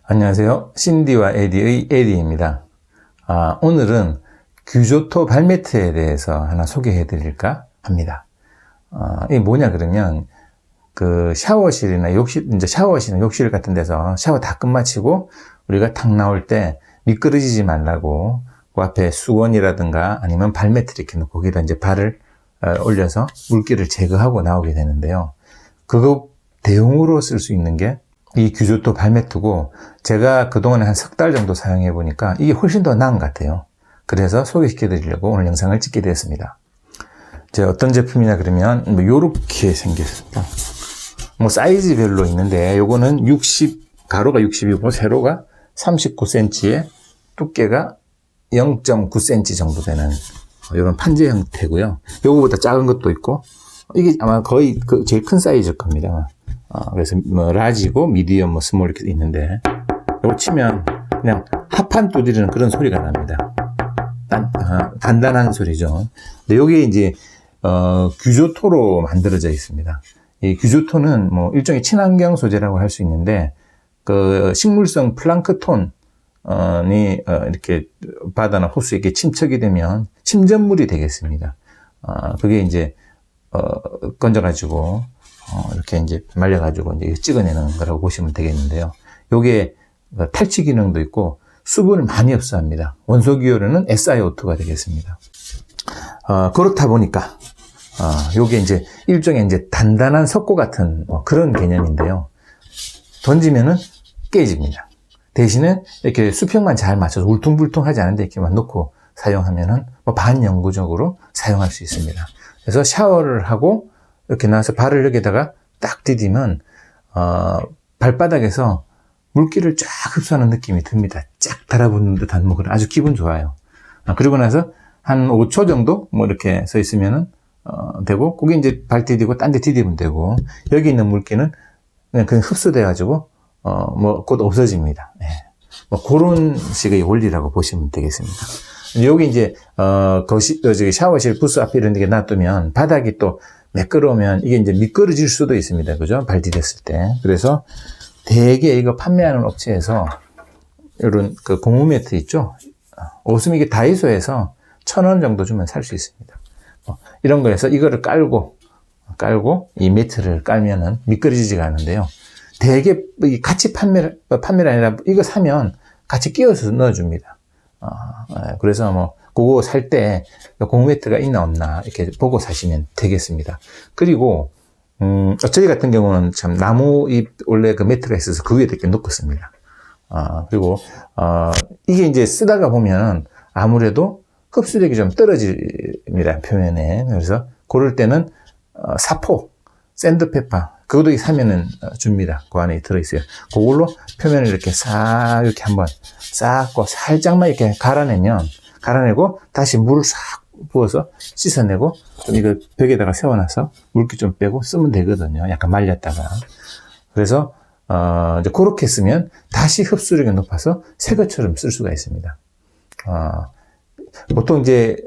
안녕하세요. 신디와 에디의 에디입니다. 오늘은 규조토 발매트에 대해서 하나 소개해 드릴까 합니다. 이게 뭐냐 그러면 그 샤워실이나 욕실, 이제 샤워실이나 욕실 같은 데서 샤워 다 끝마치고 우리가 탁 나올 때 미끄러지지 말라고 그 앞에 수건이라든가 아니면 발매트 이렇게 놓고 거기다 이제 발을 올려서 물기를 제거하고 나오게 되는데요. 그거 대용으로 쓸 수 있는 게 이 규조토 발매트고, 제가 그동안에 한 석 달 정도 사용해 보니까 이게 훨씬 더 나은 것 같아요. 그래서 소개시켜 드리려고 오늘 영상을 찍게 되었습니다. 어떤 제품이냐 그러면 요렇게 생겼습니다. 사이즈별로 있는데 요거는 60, 가로가 60이고 세로가 39cm에 두께가 0.9cm 정도 되는 이런 판재 형태고요. 요거보다 작은 것도 있고, 이게 아마 거의 제일 큰 사이즈일 겁니다. 그래서 라지고 미디엄, 스몰 이렇게 있는데, 요거 치면 그냥 합판 두드리는 그런 소리가 납니다. 단단한 소리죠. 근데 요게 이제 규조토로 만들어져 있습니다. 이 규조토는 일종의 친환경 소재라고 할 수 있는데, 그 식물성 플랑크톤이 이렇게 바다나 호수에 이렇게 침척이 되면 침전물이 되겠습니다. 그게 이제 건져가지고 이렇게 이제 말려가지고 이제 찍어내는 거라고 보시면 되겠는데요. 요게 탈취 기능도 있고 수분을 많이 흡수합니다. 원소 기호료는 SiO2가 되겠습니다. 그렇다 보니까 요게 이제 일종의 이제 단단한 석고 같은 그런 개념인데요. 던지면은 깨집니다. 대신에 이렇게 수평만 잘 맞춰서 울퉁불퉁하지 않은데 이렇게만 놓고 사용하면은 반영구적으로 사용할 수 있습니다. 그래서 샤워를 하고 이렇게 나와서 발을 여기다가 딱 디디면 발바닥에서 물기를 쫙 흡수하는 느낌이 듭니다. 쫙 달아붙는 듯한 그런 아주 기분 좋아요. 그리고 나서 한 5초 정도 이렇게 서 있으면은 되고, 거기 이제 발 디디고 딴 데 디디면 되고, 여기 있는 물기는 그냥 흡수돼 가지고 곧 없어집니다. 네. 그런 식의 원리라고 보시면 되겠습니다. 여기 이제 샤워실 부스 앞에 이런 데 놔두면 바닥이 또 매끄러우면 이게 이제 미끄러질 수도 있습니다. 그죠? 발 디뎠을 때. 그래서 대개 이거 판매하는 업체에서 이런 그 고무 매트 있죠? 옷은 이게 다이소에서 1,000원 정도 주면 살 수 있습니다. 이런 거에서 이거를 깔고 이 매트를 깔면은 미끄러지지가 않은데요. 대개 같이 판매가 아니라 이거 사면 같이 끼워서 넣어줍니다. 그래서 그거 살 때 고무 매트가 있나 없나 이렇게 보고 사시면 되겠습니다. 그리고 저희 같은 경우는 참 나무 잎 원래 그 매트가 있어서 그 위에 이렇게 놓고 씁니다. 그리고 이게 이제 쓰다가 보면 아무래도 흡수력이 좀 떨어집니다, 표면에. 그래서 그럴 때는 사포, 샌드페퍼 그것도 사면은 줍니다. 그 안에 들어있어요. 그걸로 표면을 이렇게 이렇게 한번 쌓고 살짝만 이렇게 갈아내고 다시 물을 싹 부어서 씻어내고 좀 이거 벽에다가 세워놔서 물기 좀 빼고 쓰면 되거든요. 약간 말렸다가. 그래서 이제 그렇게 쓰면 다시 흡수력이 높아서 새 것처럼 쓸 수가 있습니다. 보통 이제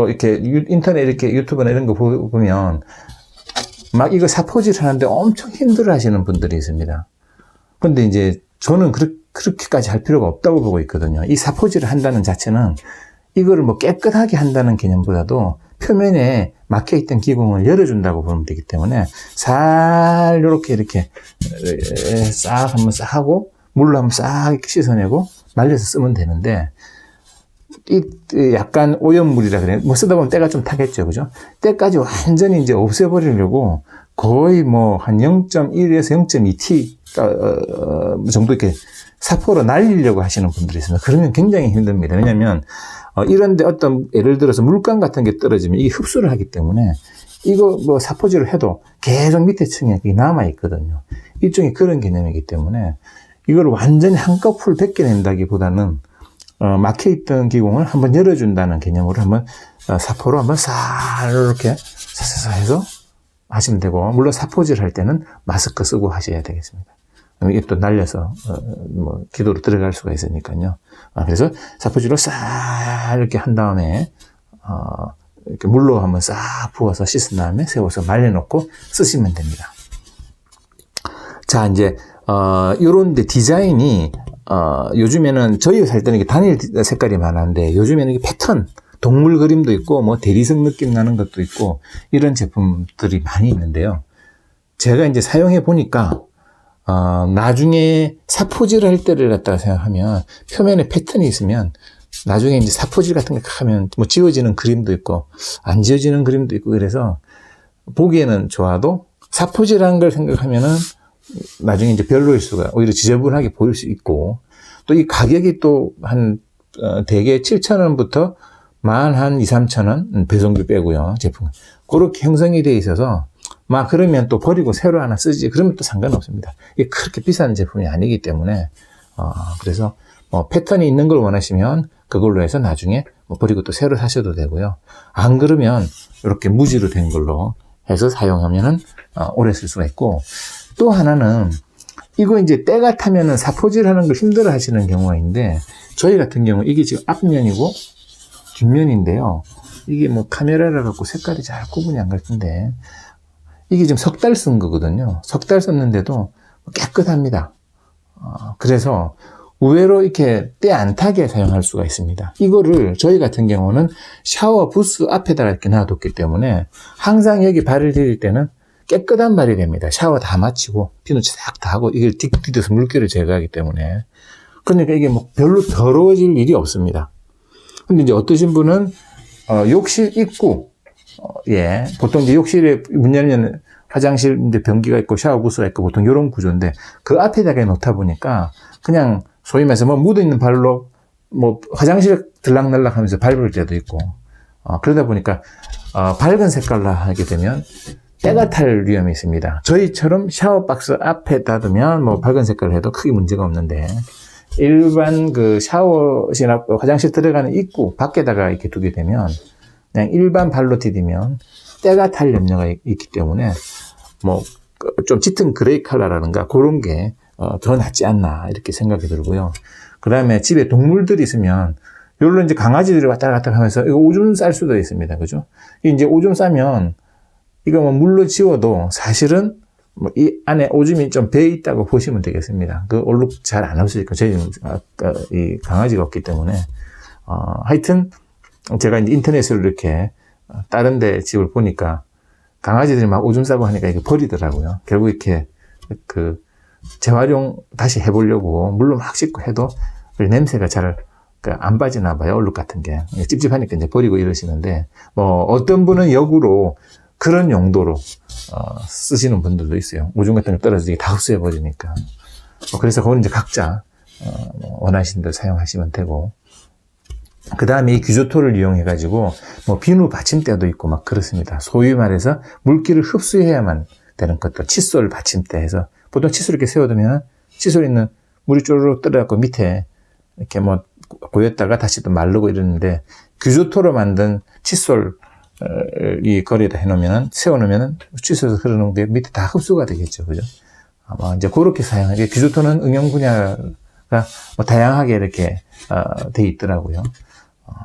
이렇게 인터넷 이렇게 유튜브나 이런 거 보면 막 이거 사포질 하는데 엄청 힘들어 하시는 분들이 있습니다. 근데 이제 저는 그렇게까지 할 필요가 없다고 보고 있거든요. 이 사포질을 한다는 자체는 이거를 깨끗하게 한다는 개념보다도 표면에 막혀있던 기공을 열어준다고 보면 되기 때문에 이렇게 싹 한번 싹 하고 물로 한번 싹 이렇게 씻어내고 말려서 쓰면 되는데, 약간 오염물이라 그래요. 쓰다 보면 때가 좀 타겠죠. 그죠? 때까지 완전히 이제 없애버리려고 거의 한 0.1에서 0.2T 정도 이렇게 사포로 날리려고 하시는 분들이 있습니다. 그러면 굉장히 힘듭니다. 왜냐면 이런데 예를 들어서 물감 같은 게 떨어지면 이게 흡수를 하기 때문에 이거 사포질을 해도 계속 밑에 층에 남아있거든요. 일종의 그런 개념이기 때문에 이걸 완전히 한꺼풀 벗겨낸다기보다는 막혀있던 기공을 한번 열어준다는 개념으로 한번 사포로 한번 이렇게 사사사 해서 하시면 되고, 물론 사포질 할 때는 마스크 쓰고 하셔야 되겠습니다. 이게 또 날려서 기도로 들어갈 수가 있으니까요. 그래서 사포질로 싹 이렇게 한 다음에 이렇게 물로 한번 싹 부어서 씻은 다음에 세워서 말려놓고 쓰시면 됩니다. 자, 이제 요런 디자인이 요즘에는 저희가 살 때는 이게 단일 색깔이 많았는데 요즘에는 이게 패턴, 동물 그림도 있고 뭐 대리석 느낌 나는 것도 있고 이런 제품들이 많이 있는데요. 제가 이제 사용해 보니까 나중에 사포질 할 때를 갖다가 생각하면 표면에 패턴이 있으면 나중에 이제 사포질 같은 거 하면 뭐 지워지는 그림도 있고 안 지워지는 그림도 있고 그래서 보기에는 좋아도 사포질하는 걸 생각하면은 나중에 이제 별로일 수가 오히려 지저분하게 보일 수 있고 또 이 가격이 또 한 대개 7,000원부터 한 2, 3,000원 배송비 빼고요 제품 그렇게 형성이 돼 있어서 막 그러면 또 버리고 새로 하나 쓰지 그러면 또 상관없습니다. 이게 그렇게 비싼 제품이 아니기 때문에 그래서 뭐 패턴이 있는 걸 원하시면 그걸로 해서 나중에 뭐 버리고 또 새로 사셔도 되고요. 안 그러면 이렇게 무지로 된 걸로 해서 사용하면은 오래 쓸 수가 있고 또 하나는 이거 이제 때가 타면은 사포질 하는 걸 힘들어 하시는 경우가 있는데 저희 같은 경우 이게 지금 앞면이고 뒷면인데요. 이게 뭐 카메라라 갖고 색깔이 잘 구분이 안 갈 텐데 이게 지금 석 달 쓴 거거든요. 석 달 썼는데도 깨끗합니다. 그래서 의외로 이렇게 때 안 타게 사용할 수가 있습니다. 이거를 저희 같은 경우는 샤워 부스 앞에다가 이렇게 놔뒀기 때문에 항상 여기 발을 디딜 때는 깨끗한 발이 됩니다. 샤워 다 마치고 비누치 싹 다 하고 이걸 디뎌서 물기를 제거하기 때문에 그러니까 이게 뭐 별로 더러워질 일이 없습니다. 근데 이제 어떠신 분은 욕실 입구 보통 이제 욕실에 문 열면 화장실 이제 변기가 있고 샤워 부스가 있고 보통 이런 구조인데 그 앞에다가 놓다 보니까 그냥 소위 말해서 뭐 묻어있는 발로 뭐 화장실 들락날락 하면서 밟을 때도 있고 그러다 보니까 밝은 색깔로 하게 되면 때가 탈 위험이 있습니다. 저희처럼 샤워 박스 앞에 놔두면 뭐 밝은 색깔을 해도 크게 문제가 없는데 일반 그 샤워실이나 화장실 들어가는 입구 밖에다가 이렇게 두게 되면 그냥 일반 발로 디디면 때가 탈 염려가 있기 때문에 뭐 좀 짙은 그레이 컬러라든가 그런 게 더 낫지 않나 이렇게 생각이 들고요. 그 다음에 집에 동물들이 있으면 요로 이제 강아지들이 왔다 갔다 하면서 이거 오줌 쌀 수도 있습니다. 그죠? 이제 오줌 싸면 이거 뭐 물로 지워도 사실은 뭐 이 안에 오줌이 좀 배어 있다고 보시면 되겠습니다. 그 얼룩 잘 안 없으니까 저희는 이 강아지가 없기 때문에 하여튼 제가 이제 인터넷으로 이렇게 다른 데 집을 보니까 강아지들이 막 오줌 싸고 하니까 이게 버리더라고요. 결국 이렇게 그 재활용 다시 해보려고 물로 막 씻고 해도 냄새가 잘 안 빠지나 봐요. 얼룩 같은 게 찝찝하니까 이제 버리고 이러시는데 뭐 어떤 분은 역으로 그런 용도로 쓰시는 분들도 있어요. 오줌 같은 거 떨어지게 다 흡수해 버리니까. 그래서 그건 이제 각자 원하시는 대로 사용하시면 되고. 그 다음에 이 규조토를 이용해 가지고 뭐 비누 받침대도 있고 막 그렇습니다. 소위 말해서 물기를 흡수해야만 되는 것도 칫솔 받침대 해서 보통 칫솔 이렇게 세워두면 칫솔 있는 물이 쪼르륵 떨어져갖고 밑에 이렇게 뭐 고였다가 다시 또 마르고 이러는데 규조토로 만든 칫솔 이 거리에다 해놓으면 세워놓으면 칫솔에서 흐르는 게 밑에 다 흡수가 되겠죠, 그죠? 아마 이제 그렇게 사용하게 규조토는 응용 분야가 뭐 다양하게 이렇게 돼 있더라고요.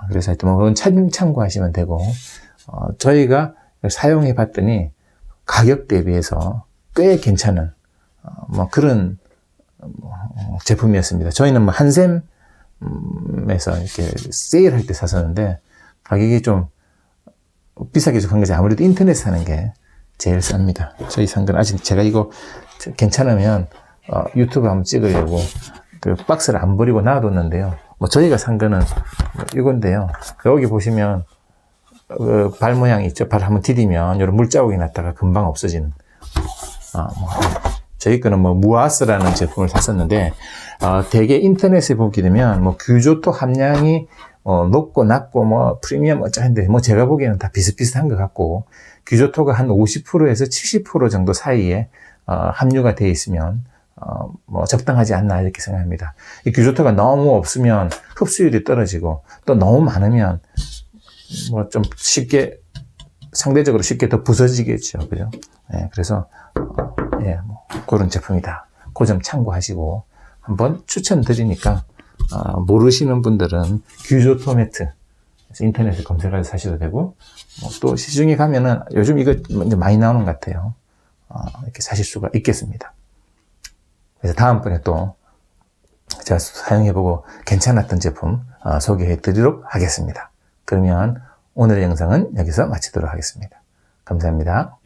그래서 하여튼 뭐 그건 참고하시면 되고 저희가 사용해 봤더니 가격 대비해서 꽤 괜찮은 뭐 그런 제품이었습니다. 저희는 뭐 한샘에서 이렇게 세일할 때 샀었는데 가격이 좀 비싸게 한 거지 아무래도 인터넷 사는 게 제일 쌉니다. 저희 산 건 아직 제가 이거 괜찮으면 유튜브 한번 찍으려고 그 박스를 안 버리고 놔뒀는데요. 뭐 저희가 산 거는 이건데요. 여기 보시면 발 모양이 있죠. 발 한번 디디면 이런 물자국이 났다가 금방 없어지는. 뭐 저희 거는 뭐 무아스라는 제품을 샀었는데 대개 인터넷에 보게 되면 뭐 규조토 함량이 높고 낮고 뭐 프리미엄 어쩌는데 뭐 제가 보기에는 다 비슷비슷한 것 같고 규조토가 한 50%에서 70% 정도 사이에 함유가 되어 있으면 뭐 적당하지 않나 이렇게 생각합니다. 이 규조토가 너무 없으면 흡수율이 떨어지고 또 너무 많으면 뭐 좀 쉽게 상대적으로 쉽게 더 부서지겠죠, 그죠? 예, 그래서 뭐 그런 제품이다. 그 점 참고하시고 한번 추천드리니까 모르시는 분들은 규조토 매트 인터넷에 검색해서 사셔도 되고 뭐 또 시중에 가면은 요즘 이거 이제 많이 나오는 것 같아요. 이렇게 사실 수가 있겠습니다. 그래서 다음번에 또 제가 사용해보고 괜찮았던 제품 소개해 드리도록 하겠습니다. 그러면 오늘의 영상은 여기서 마치도록 하겠습니다. 감사합니다.